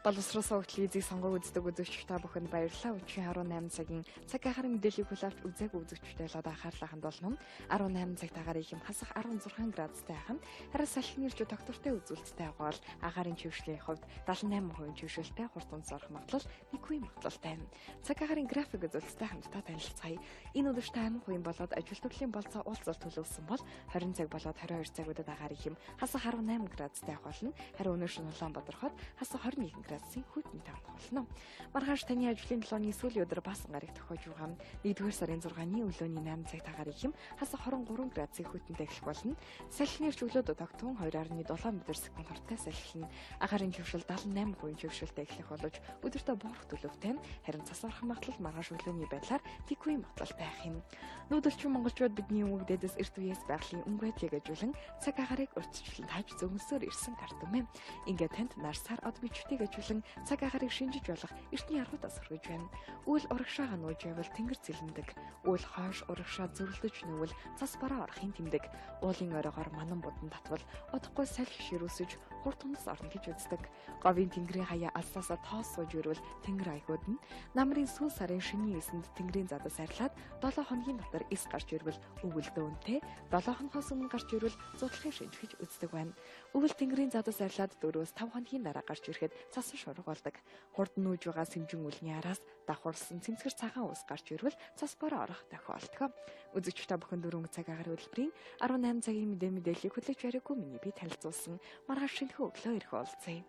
Боловсрол телевизийг сонгог үздэг үзэгч та бүхэнд баярлалаа. Өчигдөр 18 цагийн цаг агаарын мэдээллийг хүлээвч үзээгүй үзэгчтэй л одоо анхаарлаа хандуулна. 18 цаг тагаар их юм хасах 16 градустай хам. Харин салхины ирж доктортой үзүүлэлттэй бол агаарын чившлийн хувьд 78% чившилтэй хурдан зорох магадлал 1% магадлалтай. Цаг агаарын график үзүүлэлттэй хамтдаа танилцгаая. Энэ өдөрт 8% болоод ажил төрлийн болцоо уулзалт төлөвлөсөн бол 20 цаг болоод 22 цагуудад агаар их юм хасах 18 градустай болно. Харин өнөөдөр шөнө Улаанбаатархад хасах 21 градусын хүйтэн тавих болно. Маргааш таны ажлын 7-ны сүүлийн өдөр басан гараг тохиож байгаа. 1-р сарын 6-ны өглөөний 8 цаг тагаар их юм хасах 23 градусын хүйтэнтэй эхлэх болно. Салхины өглөөд тогтмон 2.7 м/с хурдтай салхина. Агаарын чившил 78% чившилтэй эхлэх боловч өдөртөө буурах төлөвтэй. Харин цас орох магадлал маргааш өглөөний байдлаар 1% магадлалтай байх юм. Нүүдэлчин монголчууд бидний өмнө дэдэс эрт үеэс байгалийн өнгөтэйг ажиглан цаг агарыг урьдчилан тааж зөвмөсөөр ирсэн картум юм. Ингээд танд нарсаар од бичвтийг ажиглан цаг агарыг шинжиж болох эртний аргуудаас хүргэж байна. Үйл урагшаага нууж явал тэнгэр зэлэндэг. Үйл хойш урагшаа зөрлөж нүүвэл цас бараа орохын тэмдэг. Уулын оройгоор манан будан татвал удахгүй салхи ширүүсэж хурд тунас орно гэж үздэг. Говийн тэнгэрийн хаяа алсаасаа тоос сууж ирвэл тэнгэр айгууд нь намрын сүүл сарын шөнийн 9-нд тэнгэрийн задас арилаад 7 хоногийн дотор эс гарч ирвэл өвөлдөө үнэтэй 7 хоногоос өмнө гарч ирвэл зудлахын шинж гэж үздэг байна. Өвөл тэнгэрийн задас арилаад 4-5 хоногийн дараа гарч ирэхэд цасан шураг болдог. Хурд нүүж байгаа сэмжин үлний араас давхарсан цэмцгэр цагаан ус гарч ирвэл цас бараа орох тохиолддог. Үзэгч та бүхэн дөрвөн цаг агаар хөтөлбөрийн 18 цагийн мэдээллийг хүлээж яриаггүй миний би танилцуулсан. Маргааш шинэхэн өглөө ирэх болцъё.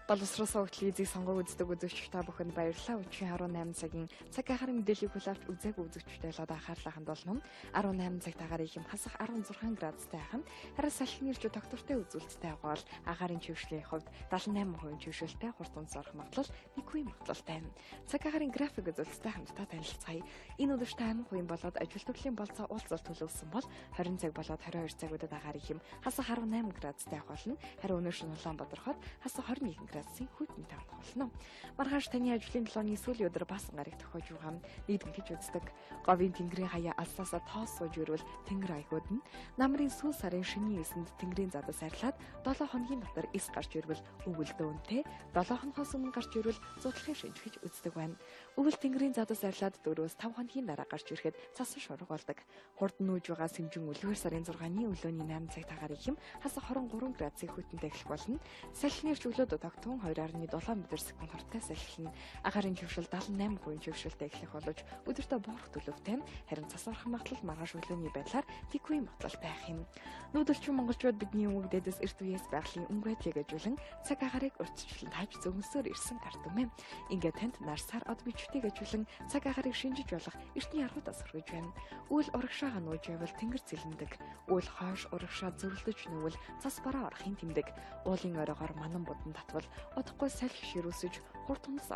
Боловсрол телевизийг сонгог үздэг үзэгч та бүхэнд баярлалаа. Өчигдөр 18 цагийн цаг агаарын мэдээллийг хүлээвч үзээгүй үзэгчтэй л одоо анхаарлаа хандуулна. 18 цаг тагаар их юм хасах 16 градустай хам. Харин салхины ирж доктортой үзүүлэлттэй бол агаарын чившлийн хувьд 78% чившилтэй хурдан зорох магадлал 1% магадлалтай. Цаг агаарын график үзүүлэлттэй хамтдаа танилцгаая. Энэ өдөрт 8% болоод ажил төрлийн болцоо уулзалт төлөвлөсөн бол 20 цаг болоод 22 цагуудад агаар их юм хасах 18 градустай болно. Харин өнөөдөр шөнө Улаанбаатархад хасах 21 градусын хүйтэн тавих болно. Маргааш таны ажлын 7-ны сүүлийн өдөр басан гараг тохиож байгаа. Нийт гэж үздэг. Говийн тэнгэрийн хаяа алсаасаа тоос сууж ирвэл тэнгэр айгууд нь намрын сүүл сарын шөнийн 9-нд тэнгэрийн задас арилаад 7 хоногийн дотор эс гарч ирвэл өвөлдөө үнэтэй 7 хоногоос өмнө гарч ирвэл зудлахын шинж гэж үздэг байна. Өвөл тэнгэрийн задас арилаад 4-5 хоногийн дараа гарч ирэхэд цасан шураг болдог. Хурд нүүж байгаа сэмжин 2-р сарын 6-ны өглөөний 8 цаг тагаар их юм хасах 23 градусын хүйтэнтэй эхлэх болно. Салхины өглөөд тогтмон 2.7 м/с хурдтай салхина. Агаарын чившил 78% чившилтэй эхлэх боловч өдөртөө буурах төлөвтэй. Харин цас орох магадлал маргааш өглөөний байдлаар 1% магадлалтай байх юм. Нүүдэлчин монголчууд бидний өмнө дэдэс эрт үеэс байгалийн өнгөтэйг ажиглан цаг агарыг урьдчилан тааж зөвмөсөөр ирсэн картум юм. Ингээд танд нарсаар од бичвтийг ажиглан цаг агарыг шинжиж болох эртний аргуудаас хүргэж байна. Үйл урагшаага нууж явал тэнгэр зэлэндэг. Үйл хойш урагшаа зөрлөж нүүвэл цас бараа орохын тэмдэг. Уулын оройгоор манан будан татвал удахгүй салхи ширүүсэж хурд тунас